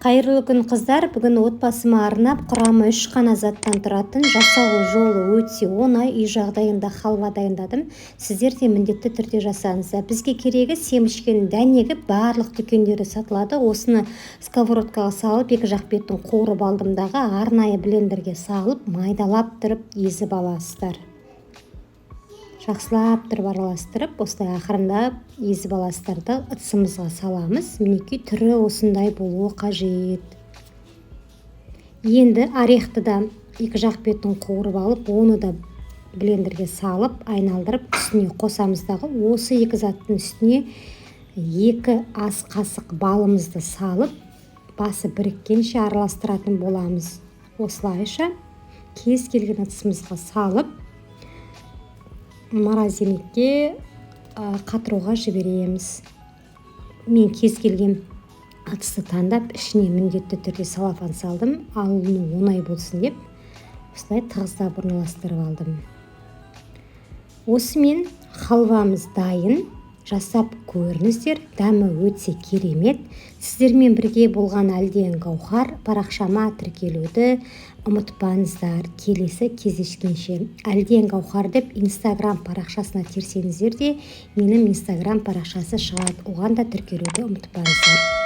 Қайырлы күн қыздар, бүгін отбасыма арнап құрамы 3 қана заттан тұратын жасалу жолы өте оңай үй жағдайында халва дайындадым. Сіздер де міндетті түрде жасаңыздар. Бізге керегі семішкенің дәнегі барлық дүкендерде сатылады. Осыны сковородкаға салып, екі жақ бетін қуырып алдым дағы, арнайы блендерге салып, майдалап тұрып езіп аласыздар. Жақсылап тұрып араластырып, осылай ақырындап езіп аласыздарды ыдысымызға саламыз. Мінекей түрі осындай болуы қажет. Енді орехты да екі жақ бетін қуырып алып, оны да блендерге салып, айналдырып, үстіне қосамыздағы. Осы екі заттың үстіне 2 ас қасық балымызды салып, басы біріккенше араластыратын боламыз. Осылайша кез келген ыдысымызға салып, морозилікке қатыруға жібереміз. Мен кез келген ыдысты таңдап, ішіне міндетті түрде салафан салдым, алыну оңай болсын деп, осылай тығыздап орналастырып алдым. Осымен халвамыз дайын. Жасап көріңіздер, дәмі өте керемет. Сіздермен бірге болған Әлден Гаухар. Парақшама тіркелуді ұмытпаңыздар. Келесі кездескенше. Әлден Гаухар деп Инстаграм парақшасына терсеңіздер де, менің Инстаграм парақшасы шығады. Оған да тіркелуді ұмытпаңыздар.